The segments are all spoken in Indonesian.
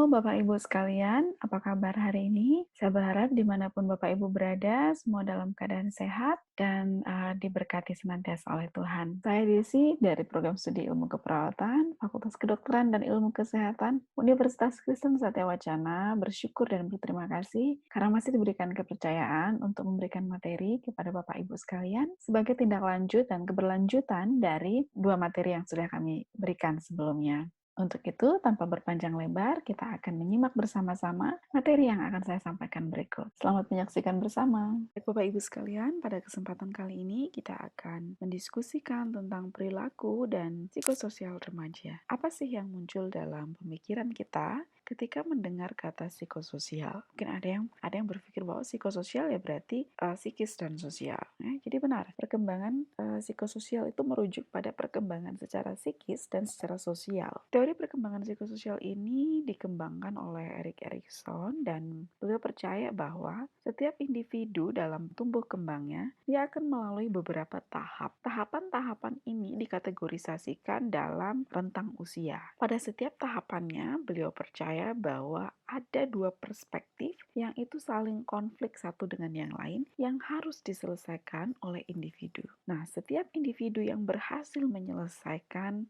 Bapak Ibu sekalian, apa kabar hari ini? Saya berharap dimanapun Bapak Ibu berada, semua dalam keadaan sehat dan diberkati senantiasa oleh Tuhan. Saya Desi dari Program Studi Ilmu Keperawatan, Fakultas Kedokteran dan Ilmu Kesehatan, Universitas Kristen Satya Wacana, bersyukur dan berterima kasih karena masih diberikan kepercayaan untuk memberikan materi kepada Bapak Ibu sekalian sebagai tindak lanjut dan keberlanjutan dari dua materi yang sudah kami berikan sebelumnya. Untuk itu, tanpa berpanjang lebar, kita akan menyimak bersama-sama materi yang akan saya sampaikan berikut. Selamat menyaksikan bersama. Baik, Bapak Ibu sekalian, pada kesempatan kali ini kita akan mendiskusikan tentang perilaku dan psikososial remaja. Apa sih yang muncul dalam pemikiran kita ketika mendengar kata psikososial? Mungkin ada yang berpikir bahwa psikososial ya berarti psikis dan sosial. Jadi benar, perkembangan psikososial itu merujuk pada perkembangan secara psikis dan secara sosial. Teori perkembangan psikososial ini dikembangkan oleh Erik Erikson dan beliau percaya bahwa setiap individu dalam tumbuh kembangnya dia akan melalui beberapa tahap. Tahapan-tahapan ini dikategorisasikan dalam rentang usia. Pada setiap tahapannya, beliau percaya bahwa ada dua perspektif yang itu saling konflik satu dengan yang lain yang harus diselesaikan oleh individu. Nah, setiap individu yang berhasil menyelesaikan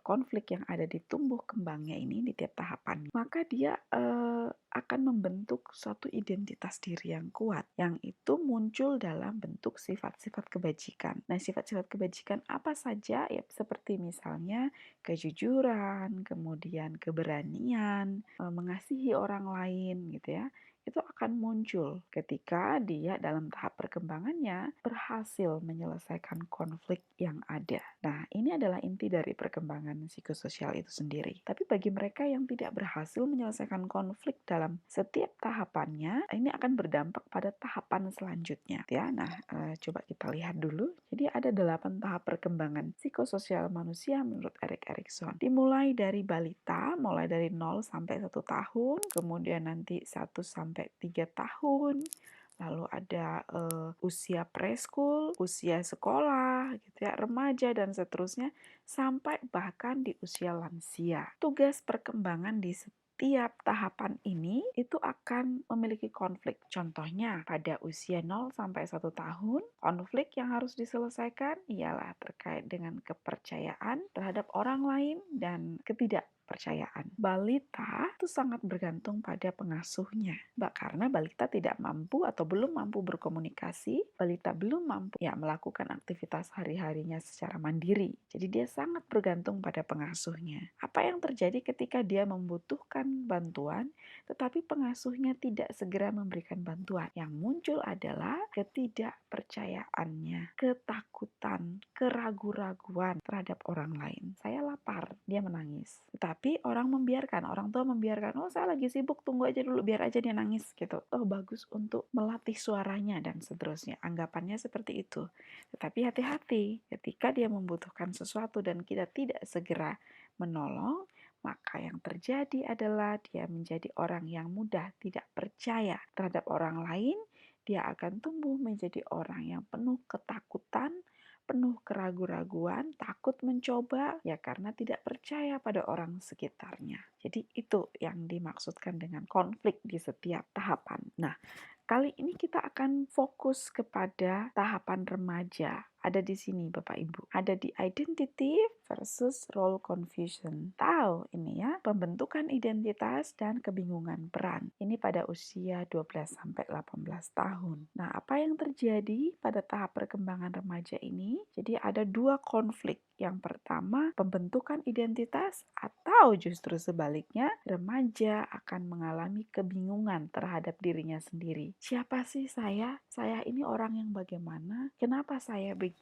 konflik yang ada di tumbuh kembangnya ini di tiap tahapan, maka dia akan membentuk suatu identitas diri yang kuat, yang itu muncul dalam bentuk sifat-sifat kebajikan. Nah, sifat-sifat kebajikan apa saja? Ya, seperti misalnya kejujuran, kemudian keberanian, mengasihi orang lain gitu ya. Itu akan muncul ketika dia dalam tahap perkembangannya berhasil menyelesaikan konflik yang ada. Nah, ini adalah inti dari perkembangan psikososial itu sendiri. Tapi bagi mereka yang tidak berhasil menyelesaikan konflik dalam setiap tahapannya, ini akan berdampak pada tahapan selanjutnya. Ya, nah, coba kita lihat dulu. Jadi ada 8 tahap perkembangan psikososial manusia menurut Erik Erikson. Dimulai dari balita, mulai dari 0 sampai 1 tahun, kemudian nanti 1 sampai 3 tahun, lalu ada usia preschool, usia sekolah, gitu ya, remaja dan seterusnya sampai bahkan di usia lansia. Tugas perkembangan di setiap tahapan ini itu akan memiliki konflik. Contohnya pada usia 0 sampai 1 tahun, konflik yang harus diselesaikan ialah terkait dengan kepercayaan terhadap orang lain dan ketidakpercayaan. Balita itu sangat bergantung pada pengasuhnya. Karena balita tidak mampu atau belum mampu berkomunikasi, balita belum mampu melakukan aktivitas hari-harinya secara mandiri. Jadi dia sangat bergantung pada pengasuhnya. Apa yang terjadi ketika dia membutuhkan bantuan, tetapi pengasuhnya tidak segera memberikan bantuan? Yang muncul adalah ketidakpercayaannya, ketakutan, keraguan-raguan terhadap orang lain. Saya lapar, dia menangis. Tetapi orang tua membiarkan, oh saya lagi sibuk, tunggu aja dulu, biar aja dia nangis gitu. Oh bagus untuk melatih suaranya dan seterusnya. Anggapannya seperti itu. Tetapi hati-hati, ketika dia membutuhkan sesuatu dan kita tidak segera menolong, maka yang terjadi adalah dia menjadi orang yang mudah tidak percaya terhadap orang lain. Dia akan tumbuh menjadi orang yang penuh ketakutan, penuh keraguan-raguan, takut mencoba, ya karena tidak percaya pada orang sekitarnya. Jadi itu yang dimaksudkan dengan konflik di setiap tahapan. Nah, kali ini kita akan fokus kepada tahapan remaja. Ada di sini Bapak Ibu. Ada di identity versus role confusion. Tahu ini ya, pembentukan identitas dan kebingungan peran. Ini pada usia 12 sampai 18 tahun. Nah, apa yang terjadi pada tahap perkembangan remaja ini? Jadi ada dua konflik. Yang pertama, pembentukan identitas atau justru sebaliknya, remaja akan mengalami kebingungan terhadap dirinya sendiri. Siapa sih saya? Saya ini orang yang bagaimana? Kenapa saya begini?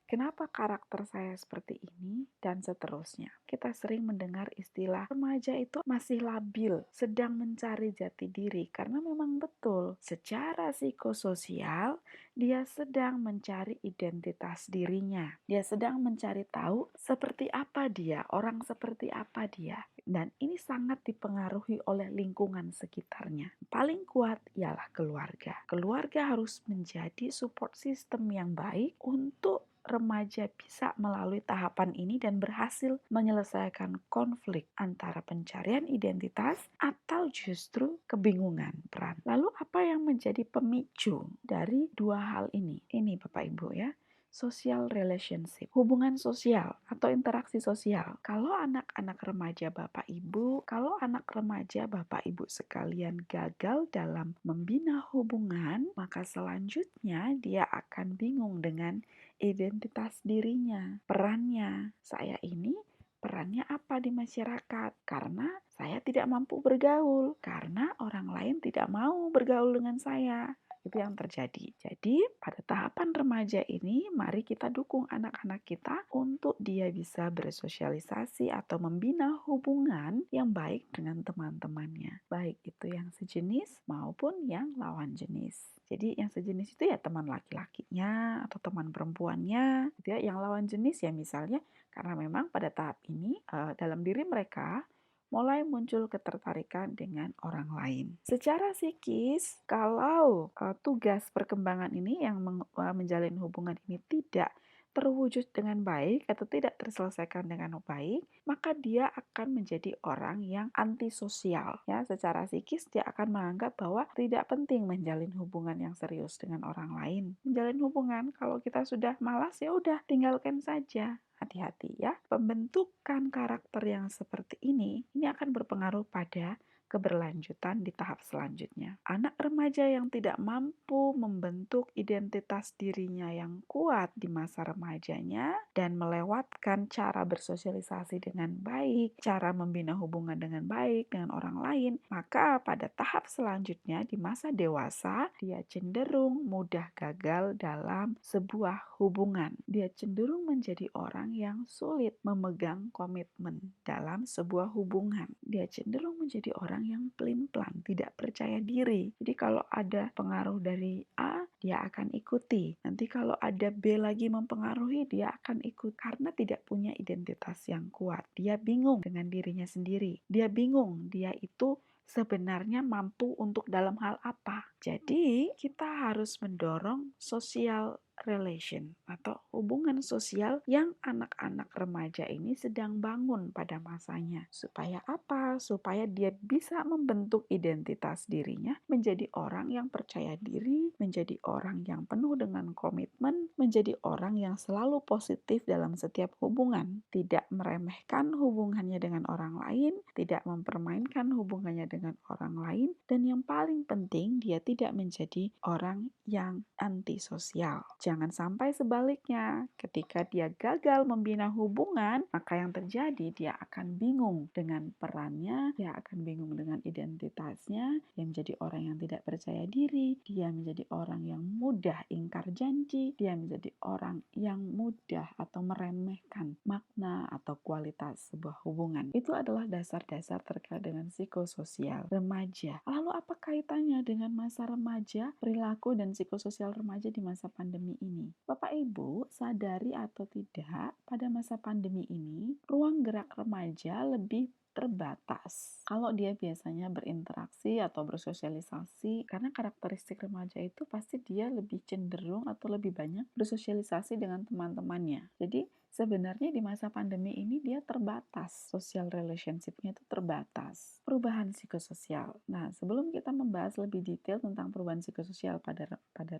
Kenapa karakter saya seperti ini? Dan seterusnya. Kita sering mendengar istilah remaja itu masih labil, sedang mencari jati diri. Karena memang betul, secara psikososial, dia sedang mencari identitas dirinya. Dia sedang mencari tahu seperti apa dia, orang seperti apa dia. Dan ini sangat dipengaruhi oleh lingkungan sekitarnya. Paling kuat ialah keluarga. Keluarga harus menjadi support system yang baik untuk remaja bisa melalui tahapan ini dan berhasil menyelesaikan konflik antara pencarian identitas atau justru kebingungan peran. Lalu apa yang menjadi pemicu dari dua hal ini? Ini Bapak Ibu ya. Social relationship, hubungan sosial atau interaksi sosial. Kalau anak-anak remaja Bapak Ibu, kalau anak remaja Bapak Ibu sekalian gagal dalam membina hubungan, maka selanjutnya dia akan bingung dengan identitas dirinya, perannya. Saya ini perannya apa di masyarakat? Karena saya tidak mampu bergaul, karena orang lain tidak mau bergaul dengan saya. Itu yang terjadi. Jadi, pada tahapan remaja ini, mari kita dukung anak-anak kita untuk dia bisa bersosialisasi atau membina hubungan yang baik dengan teman-temannya. Baik itu yang sejenis maupun yang lawan jenis. Jadi yang sejenis itu ya teman laki-lakinya atau teman perempuannya, gitu ya. Yang lawan jenis ya misalnya karena memang pada tahap ini dalam diri mereka mulai muncul ketertarikan dengan orang lain. Secara psikis, kalau tugas perkembangan ini yang menjalin hubungan ini tidak terwujud dengan baik atau tidak terselesaikan dengan baik, maka dia akan menjadi orang yang antisosial. Ya, secara psikis dia akan menganggap bahwa tidak penting menjalin hubungan yang serius dengan orang lain. Menjalin hubungan kalau kita sudah malas ya udah tinggalkan saja. Hati-hati ya. Pembentukan karakter yang seperti ini akan berpengaruh pada keberlanjutan di tahap selanjutnya. Anak remaja yang tidak mampu membentuk identitas dirinya yang kuat di masa remajanya dan melewatkan cara bersosialisasi dengan baik, cara membina hubungan dengan baik dengan orang lain, maka pada tahap selanjutnya di masa dewasa dia cenderung mudah gagal dalam sebuah hubungan. Dia cenderung menjadi orang yang sulit memegang komitmen dalam sebuah hubungan. Dia cenderung menjadi orang yang pelin-pelan, tidak percaya diri. Jadi kalau ada pengaruh dari A, dia akan ikuti. Nanti kalau ada B lagi mempengaruhi, dia akan ikut karena tidak punya identitas yang kuat. Dia bingung dengan dirinya sendiri. Dia bingung dia itu sebenarnya mampu untuk dalam hal apa. Jadi kita harus mendorong social relation atau hubungan sosial yang anak-anak remaja ini sedang bangun pada masanya. Supaya apa? Supaya dia bisa membentuk identitas dirinya menjadi orang yang percaya diri, menjadi orang yang penuh dengan komitmen, menjadi orang yang selalu positif dalam setiap hubungan, tidak meremehkan hubungannya dengan orang lain, tidak mempermainkan hubungannya dengan orang lain, dan yang paling penting dia tidak menjadi orang yang antisosial. Jangan sampai sebaliknya, ketika dia gagal membina hubungan, maka yang terjadi dia akan bingung dengan perannya, dia akan bingung dengan identitasnya, dia menjadi orang yang tidak percaya diri, dia menjadi orang yang mudah ingkar janji, dia menjadi orang yang mudah atau meremehkan makna atau kualitas sebuah hubungan. Itu adalah dasar-dasar terkait dengan psikososial remaja. Lalu apa kaitannya dengan masa remaja, perilaku dan psikososial remaja di masa pandemi ini? Bapak Ibu, sadari atau tidak, pada masa pandemi ini, ruang gerak remaja lebih terbatas. Kalau dia biasanya berinteraksi atau bersosialisasi, karena karakteristik remaja itu pasti dia lebih cenderung atau lebih banyak bersosialisasi dengan teman-temannya. Jadi sebenarnya di masa pandemi ini dia terbatas, social relationship-nya itu terbatas. Perubahan psikososial. Nah, sebelum kita membahas lebih detail tentang perubahan psikososial pada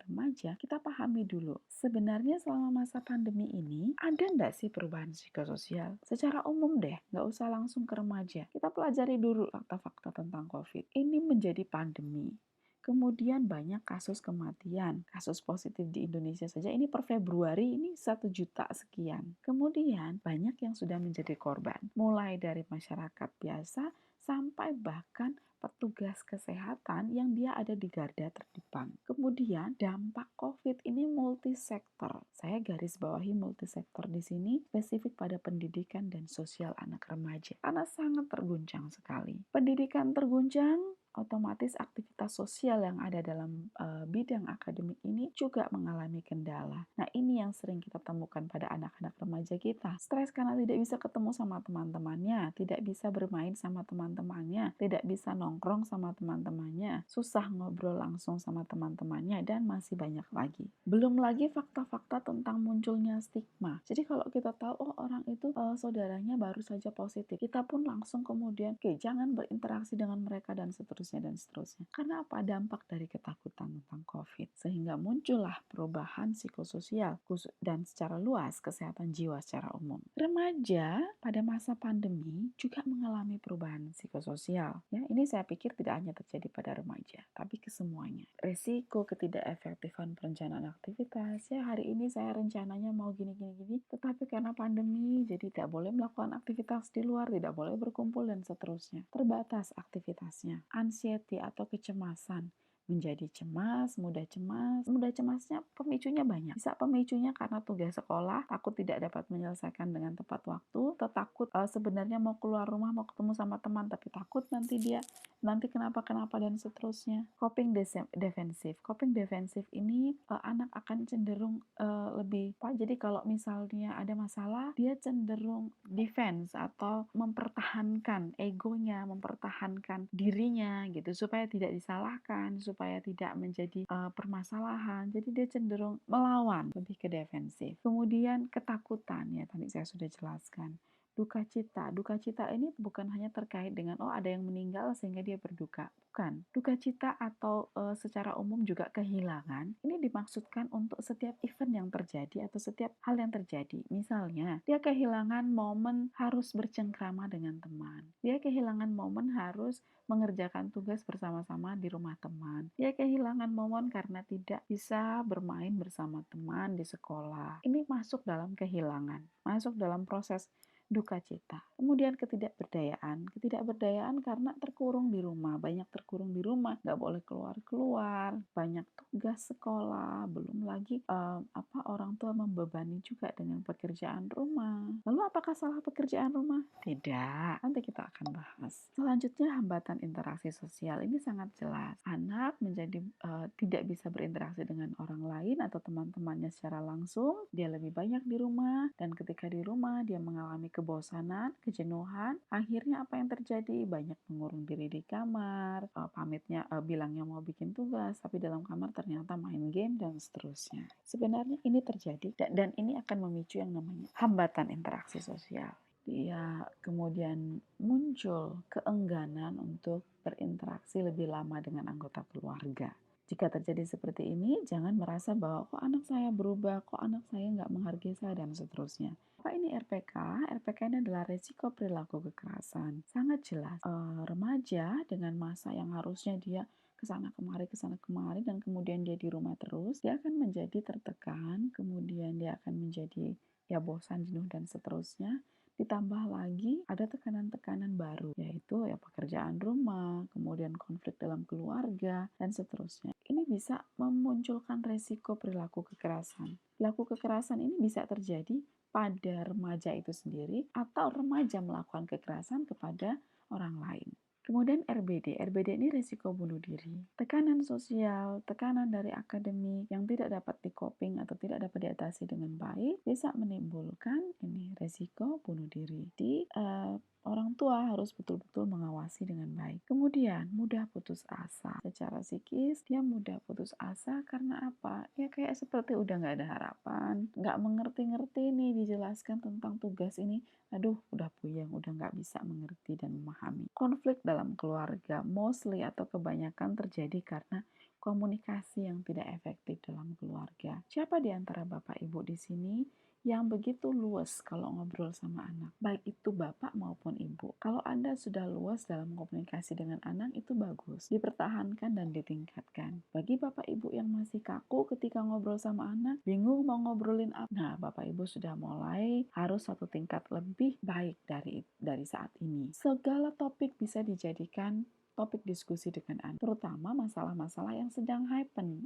remaja, kita pahami dulu. Sebenarnya selama masa pandemi ini, ada nggak sih perubahan psikososial? Secara umum deh, nggak usah langsung ke remaja. Kita pelajari dulu fakta-fakta tentang COVID. Ini menjadi pandemi. Kemudian banyak kasus kematian, kasus positif di Indonesia saja ini per Februari ini 1 juta sekian. Kemudian banyak yang sudah menjadi korban, mulai dari masyarakat biasa sampai bahkan petugas kesehatan yang dia ada di garda terdepan. Kemudian dampak COVID ini multisektor. Saya garis bawahi multisektor di sini spesifik pada pendidikan dan sosial anak remaja karena sangat terguncang sekali. Pendidikan terguncang, otomatis aktivitas sosial yang ada dalam bidang akademik ini juga mengalami kendala. Nah, ini yang sering kita temukan pada anak-anak remaja kita. Stres karena tidak bisa ketemu sama teman-temannya, tidak bisa bermain sama teman-temannya, tidak bisa nongkrong sama teman-temannya, susah ngobrol langsung sama teman-temannya, dan masih banyak lagi. Belum lagi fakta-fakta tentang munculnya stigma. Jadi kalau kita tahu, oh orang itu saudaranya baru saja positif, kita pun langsung kemudian, oke, jangan berinteraksi dengan mereka dan seterusnya dan seterusnya. Karena apa? Dampak dari ketakutan tentang COVID. Sehingga muncullah perubahan psikososial dan secara luas kesehatan jiwa secara umum. Remaja pada masa pandemi juga mengalami perubahan psikososial. Ya, ini saya pikir tidak hanya terjadi pada remaja, tapi ke semuanya. Resiko ketidakefektifan perencanaan aktivitas. Ya, hari ini saya rencananya mau gini, tetapi karena pandemi jadi tidak boleh melakukan aktivitas di luar, tidak boleh berkumpul dan seterusnya. Terbatas aktivitasnya. Anxiety atau kecemasan. Menjadi cemas, mudah cemas. Mudah cemasnya pemicunya banyak. Bisa pemicunya karena tugas sekolah, takut tidak dapat menyelesaikan dengan tepat waktu, atau takut sebenarnya mau keluar rumah, mau ketemu sama teman, tapi takut nanti kenapa-kenapa dan seterusnya. Coping defensif. Coping defensif ini anak akan cenderung lebih jadi kalau misalnya ada masalah, dia cenderung defense atau mempertahankan egonya, mempertahankan dirinya gitu supaya tidak disalahkan, supaya tidak menjadi permasalahan. Jadi dia cenderung melawan, lebih ke defensif. Kemudian ketakutan, ya tadi saya sudah jelaskan. Duka cita ini bukan hanya terkait dengan ada yang meninggal sehingga dia berduka, bukan. Duka cita atau secara umum juga kehilangan ini dimaksudkan untuk setiap event yang terjadi atau setiap hal yang terjadi. Misalnya dia kehilangan momen harus bercengkrama dengan teman, dia kehilangan momen harus mengerjakan tugas bersama-sama di rumah teman, dia kehilangan momen karena tidak bisa bermain bersama teman di sekolah. Ini masuk dalam kehilangan, masuk dalam proses duka cita. Kemudian ketidakberdayaan karena terkurung di rumah, banyak terkurung di rumah, nggak boleh keluar-keluar, banyak tugas sekolah, belum lagi orang tua membebani juga dengan pekerjaan rumah. Lalu apakah salah pekerjaan rumah? Tidak, nanti kita akan bahas. Selanjutnya hambatan interaksi sosial ini sangat jelas. Anak menjadi tidak bisa berinteraksi dengan orang lain atau teman-temannya secara langsung, dia lebih banyak di rumah, dan ketika di rumah dia mengalami kebosanan, kejenuhan, akhirnya apa yang terjadi? Banyak mengurung diri di kamar, bilangnya mau bikin tugas, tapi dalam kamar ternyata main game dan seterusnya. Sebenarnya ini terjadi dan ini akan memicu yang namanya hambatan interaksi sosial. Dia kemudian muncul keengganan untuk berinteraksi lebih lama dengan anggota keluarga. Jika terjadi seperti ini, jangan merasa bahwa kok anak saya berubah, kok anak saya nggak menghargai saya, dan seterusnya. Apa ini RPK? RPK ini adalah resiko perilaku kekerasan. Sangat jelas, remaja dengan masa yang harusnya dia kesana kemari, dan kemudian dia di rumah terus, dia akan menjadi tertekan, kemudian dia akan menjadi bosan, jenuh, dan seterusnya. Ditambah lagi ada tekanan-tekanan baru, yaitu pekerjaan rumah, kemudian konflik dalam keluarga, dan seterusnya. Ini bisa memunculkan resiko perilaku kekerasan. Perilaku kekerasan ini bisa terjadi pada remaja itu sendiri atau remaja melakukan kekerasan kepada orang lain. Kemudian RBD ini risiko bunuh diri. Tekanan sosial, tekanan dari akademik yang tidak dapat di-coping atau tidak dapat diatasi dengan baik bisa menimbulkan risiko bunuh diri. Orang tua harus betul-betul mengawasi dengan baik. Kemudian mudah putus asa. Secara psikis dia mudah putus asa karena apa? Ya kayak seperti udah nggak ada harapan, nggak mengerti-ngerti nih dijelaskan tentang tugas ini. Aduh, udah puyeng, udah nggak bisa mengerti dan memahami. Konflik dalam keluarga mostly atau kebanyakan terjadi karena komunikasi yang tidak efektif dalam keluarga. Siapa di antara Bapak Ibu di sini yang begitu luas kalau ngobrol sama anak, baik itu bapak maupun ibu? Kalau Anda sudah luas dalam komunikasi dengan anak, itu bagus, dipertahankan dan ditingkatkan. Bagi bapak ibu yang masih kaku ketika ngobrol sama anak, bingung mau ngobrolin apa, nah bapak ibu sudah mulai harus satu tingkat lebih baik dari saat ini. Segala topik bisa dijadikan topik diskusi dengan anak, terutama masalah-masalah yang sedang happen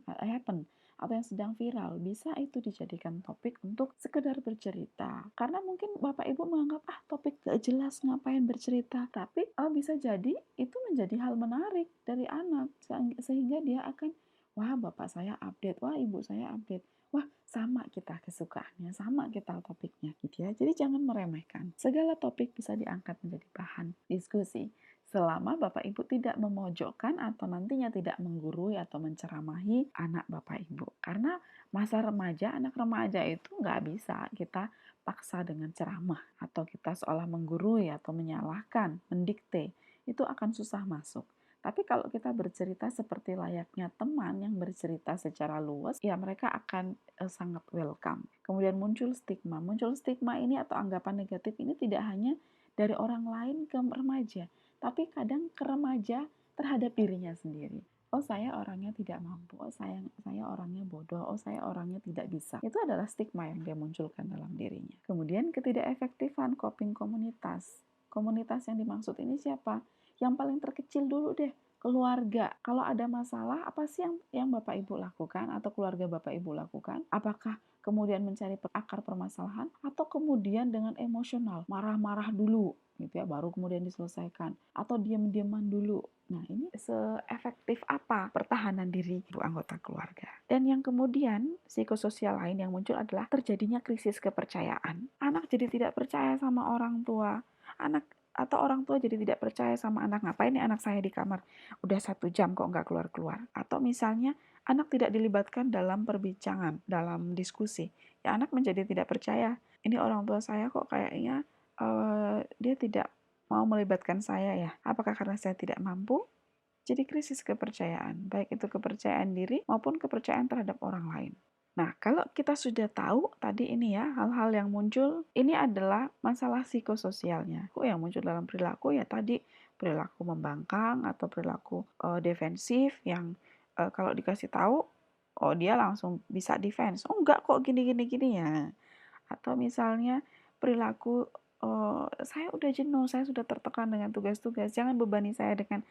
atau yang sedang viral. Bisa itu dijadikan topik untuk sekedar bercerita. Karena mungkin Bapak Ibu menganggap, topik gak jelas, ngapain bercerita. Tapi bisa jadi itu menjadi hal menarik dari anak. Sehingga dia akan, wah bapak saya update, wah ibu saya update. Wah, sama kita kesukaannya, sama kita topiknya gitu ya. Jadi jangan meremehkan. Segala topik bisa diangkat menjadi bahan diskusi. Selama Bapak Ibu tidak memojokkan atau nantinya tidak menggurui atau menceramahi anak Bapak Ibu. Karena masa remaja, anak remaja itu nggak bisa kita paksa dengan ceramah atau kita seolah menggurui atau menyalahkan, mendikte. Itu akan susah masuk. Tapi kalau kita bercerita seperti layaknya teman yang bercerita secara luas, ya mereka akan sangat welcome. Kemudian muncul stigma. Muncul stigma ini atau anggapan negatif ini tidak hanya dari orang lain ke remaja, tapi kadang ke remaja terhadap dirinya sendiri. Oh, saya orangnya tidak mampu, oh saya orangnya bodoh, oh saya orangnya tidak bisa. Itu adalah stigma yang dia munculkan dalam dirinya. Kemudian ketidakefektifan coping komunitas. Komunitas yang dimaksud ini siapa? Yang paling terkecil dulu deh, keluarga. Kalau ada masalah, apa sih yang Bapak Ibu lakukan atau keluarga Bapak Ibu lakukan? Apakah kemudian mencari akar permasalahan atau kemudian dengan emosional, marah-marah dulu gitu ya, baru kemudian diselesaikan, atau diam-diaman dulu. Nah, ini seefektif apa pertahanan diri ibu anggota keluarga? Dan yang kemudian psikososial lain yang muncul adalah terjadinya krisis kepercayaan. Anak jadi tidak percaya sama orang tua. Atau orang tua jadi tidak percaya sama anak. Ngapain nih anak saya di kamar? Udah 1 jam kok nggak keluar-keluar. Atau misalnya anak tidak dilibatkan dalam perbincangan, dalam diskusi. Ya anak menjadi tidak percaya. Ini orang tua saya kok kayaknya dia tidak mau melibatkan saya ya. Apakah karena saya tidak mampu? Jadi krisis kepercayaan, baik itu kepercayaan diri maupun kepercayaan terhadap orang lain. Nah, kalau kita sudah tahu tadi ini ya, hal-hal yang muncul, ini adalah masalah psikososialnya. Yang muncul dalam perilaku ya tadi, perilaku membangkang atau perilaku defensif yang kalau dikasih tahu, oh dia langsung bisa defense. Oh enggak kok gini ya. Atau misalnya perilaku, saya udah jenuh, saya sudah tertekan dengan tugas-tugas, jangan bebani saya dengan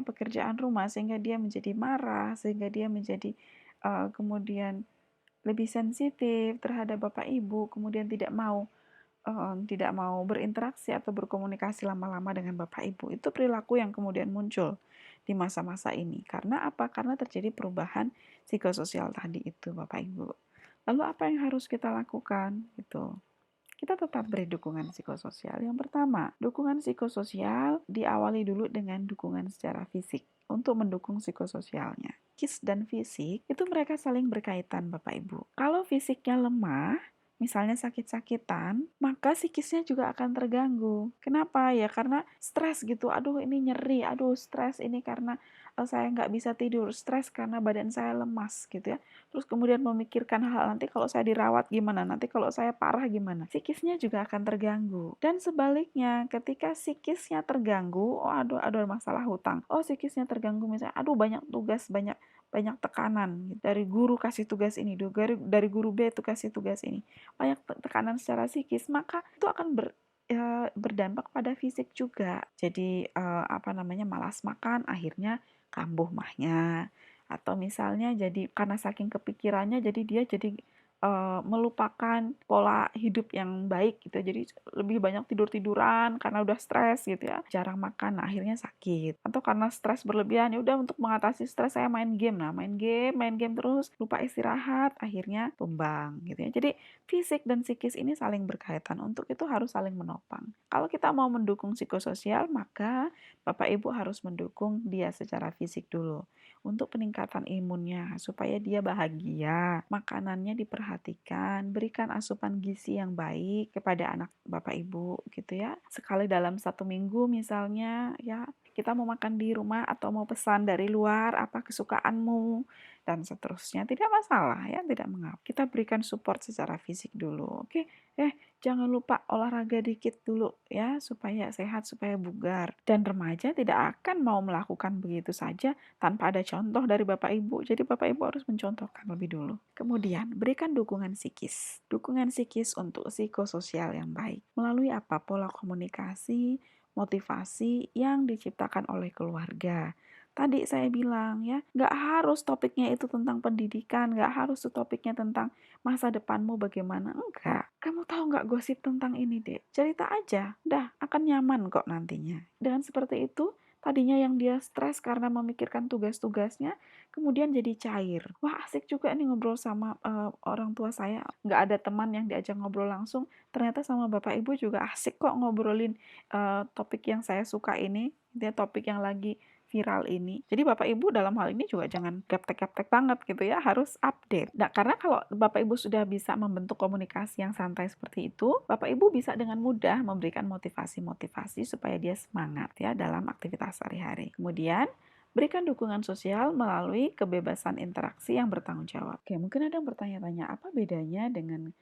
pekerjaan rumah sehingga dia menjadi marah, sehingga dia menjadi kemudian lebih sensitif terhadap Bapak Ibu, kemudian tidak mau berinteraksi atau berkomunikasi lama-lama dengan Bapak Ibu. Itu perilaku yang kemudian muncul di masa-masa ini. Karena apa? Karena terjadi perubahan psikososial tadi itu, Bapak Ibu. Lalu apa yang harus kita lakukan? Gitu. Kita tetap beri dukungan psikososial. Yang pertama, dukungan psikososial diawali dulu dengan dukungan secara fisik untuk mendukung psikososialnya. Psikis dan fisik itu mereka saling berkaitan, Bapak Ibu. Kalau fisiknya lemah, misalnya sakit-sakitan, maka psikisnya juga akan terganggu. Kenapa? Ya karena stres gitu. Aduh ini nyeri, aduh stres ini karena saya nggak bisa tidur, stres karena badan saya lemas gitu ya. Terus kemudian memikirkan hal nanti kalau saya dirawat gimana, nanti kalau saya parah gimana. Psikisnya juga akan terganggu. Dan sebaliknya, ketika psikisnya terganggu, oh ada masalah hutang. Oh psikisnya terganggu misalnya, aduh banyak tugas, banyak tekanan dari guru kasih tugas ini, dari guru B itu kasih tugas ini, banyak tekanan secara psikis, maka itu akan berdampak pada fisik juga. Jadi malas makan, akhirnya kambuh mahnya. Atau misalnya jadi karena saking kepikirannya jadi dia jadi melupakan pola hidup yang baik gitu. Jadi lebih banyak tidur-tiduran karena udah stres gitu ya. Jarang makan, nah akhirnya sakit. Atau karena stres berlebihan, ya udah untuk mengatasi stres saya main game. Nah, main game terus, lupa istirahat, akhirnya tumbang gitu ya. Jadi fisik dan psikis ini saling berkaitan. Untuk itu harus saling menopang. Kalau kita mau mendukung psikososial, maka Bapak Ibu harus mendukung dia secara fisik dulu untuk peningkatan imunnya supaya dia bahagia. Makanannya diperhatikan, berikan asupan gizi yang baik kepada anak Bapak Ibu gitu ya. Sekali dalam 1 minggu misalnya ya, kita mau makan di rumah atau mau pesan dari luar, apa kesukaanmu, dan seterusnya. Tidak masalah ya, tidak mengapa. Kita berikan support secara fisik dulu. Oke, jangan lupa olahraga dikit dulu ya, supaya sehat, supaya bugar. Dan remaja tidak akan mau melakukan begitu saja tanpa ada contoh dari Bapak Ibu. Jadi Bapak Ibu harus mencontohkan lebih dulu. Kemudian, berikan dukungan psikis. Dukungan psikis untuk psikososial yang baik. Melalui apa? Pola komunikasi, motivasi yang diciptakan oleh keluarga. Tadi saya bilang ya, nggak harus topiknya itu tentang pendidikan, nggak harus tuh topiknya tentang masa depanmu bagaimana, enggak. Kamu tahu nggak gosip tentang ini, Dek? Cerita aja, dah akan nyaman kok nantinya. Dengan seperti itu, tadinya yang dia stres karena memikirkan tugas-tugasnya, kemudian jadi cair. Wah, asik juga nih ngobrol sama orang tua saya. Nggak ada teman yang diajak ngobrol langsung, ternyata sama bapak ibu juga asik kok ngobrolin topik yang saya suka ini, dia topik yang lagi viral ini. Jadi Bapak Ibu dalam hal ini juga jangan gaptek-gaptek banget gitu ya, harus update. Nah, karena kalau Bapak Ibu sudah bisa membentuk komunikasi yang santai seperti itu, Bapak Ibu bisa dengan mudah memberikan motivasi-motivasi supaya dia semangat ya dalam aktivitas sehari-hari. Kemudian, berikan dukungan sosial melalui kebebasan interaksi yang bertanggung jawab. Oke, mungkin ada yang bertanya-tanya, apa bedanya dengan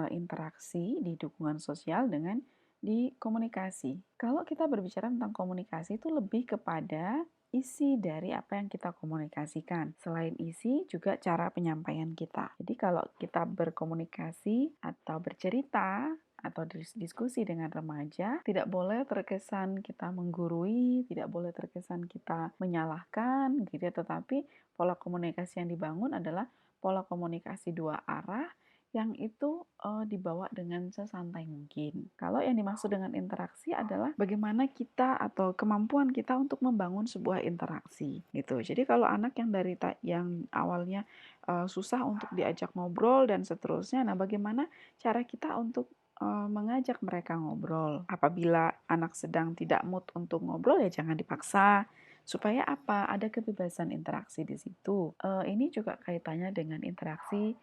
interaksi di dukungan sosial dengan di komunikasi? Kalau kita berbicara tentang komunikasi itu lebih kepada isi dari apa yang kita komunikasikan. Selain isi, juga cara penyampaian kita. Jadi kalau kita berkomunikasi atau bercerita atau diskusi dengan remaja, tidak boleh terkesan kita menggurui, tidak boleh terkesan kita menyalahkan, gitu ya. Tetapi pola komunikasi yang dibangun adalah pola komunikasi dua arah yang itu dibawa dengan sesantai mungkin. Kalau yang dimaksud dengan interaksi adalah bagaimana kita atau kemampuan kita untuk membangun sebuah interaksi gitu. Jadi kalau anak yang yang awalnya susah untuk diajak ngobrol dan seterusnya, nah bagaimana cara kita untuk mengajak mereka ngobrol. Apabila anak sedang tidak mood untuk ngobrol ya jangan dipaksa. Supaya apa? Ada kebebasan interaksi di situ. Ini juga kaitannya dengan interaksi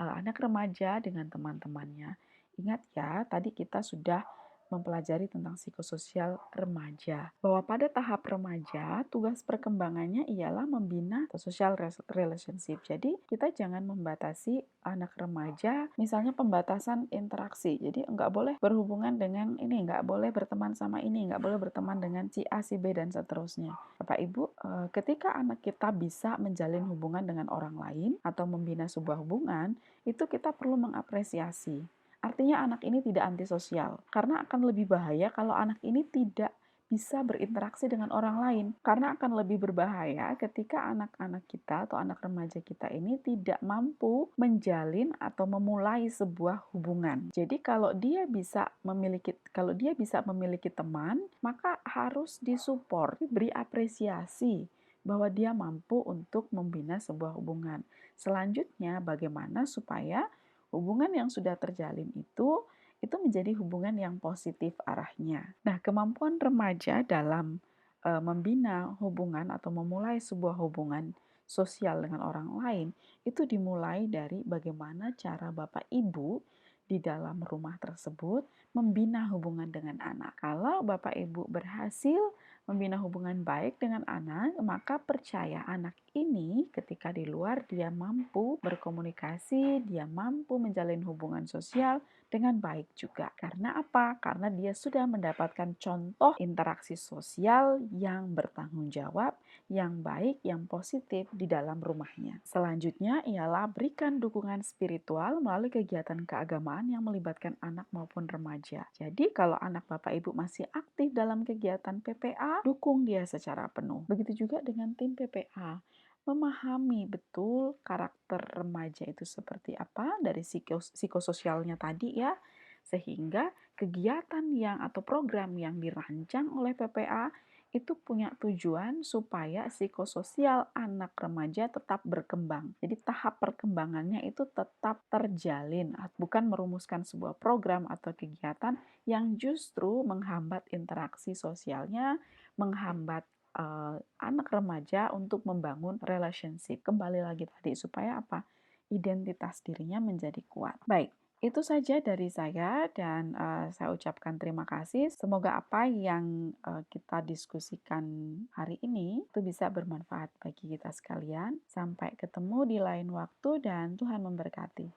anak remaja dengan teman-temannya. Ingat ya, tadi kita sudah mempelajari tentang psikososial remaja. Bahwa pada tahap remaja, tugas perkembangannya ialah membina social relationship. Jadi, kita jangan membatasi anak remaja, misalnya pembatasan interaksi. Jadi, nggak boleh berhubungan dengan ini, nggak boleh berteman sama ini, nggak boleh berteman dengan si A, si B, dan seterusnya. Bapak Ibu, ketika anak kita bisa menjalin hubungan dengan orang lain atau membina sebuah hubungan, itu kita perlu mengapresiasi. Artinya anak ini tidak antisosial, karena akan lebih bahaya kalau anak ini tidak bisa berinteraksi dengan orang lain. Karena akan lebih berbahaya ketika anak-anak kita atau anak remaja kita ini tidak mampu menjalin atau memulai sebuah hubungan. Jadi kalau dia bisa memiliki teman, maka harus disupport, beri apresiasi bahwa dia mampu untuk membina sebuah hubungan. Selanjutnya, bagaimana supaya hubungan yang sudah terjalin itu menjadi hubungan yang positif arahnya. Nah, kemampuan remaja dalam membina hubungan atau memulai sebuah hubungan sosial dengan orang lain itu dimulai dari bagaimana cara Bapak Ibu di dalam rumah tersebut membina hubungan dengan anak. Kalau Bapak Ibu berhasil membina hubungan baik dengan anak, maka percaya anak ini ketika di luar dia mampu berkomunikasi, dia mampu menjalin hubungan sosial dengan baik juga. Karena apa? Karena dia sudah mendapatkan contoh interaksi sosial yang bertanggung jawab, yang baik, yang positif di dalam rumahnya. Selanjutnya ialah berikan dukungan spiritual melalui kegiatan keagamaan yang melibatkan anak maupun remaja. Jadi kalau anak Bapak Ibu masih aktif dalam kegiatan PPA, dukung dia secara penuh. Begitu juga dengan tim PPA. Memahami betul karakter remaja itu seperti apa dari psikososialnya tadi ya, sehingga kegiatan yang atau program yang dirancang oleh PPA itu punya tujuan supaya psikososial anak remaja tetap berkembang. Jadi tahap perkembangannya itu tetap terjalin, bukan merumuskan sebuah program atau kegiatan yang justru menghambat interaksi sosialnya, menghambat anak remaja untuk membangun relationship. Kembali lagi tadi, supaya apa? Identitas dirinya menjadi kuat. Baik, itu saja dari saya dan saya ucapkan terima kasih. Semoga apa yang kita diskusikan hari ini itu bisa bermanfaat bagi kita sekalian. Sampai ketemu di lain waktu dan Tuhan memberkati.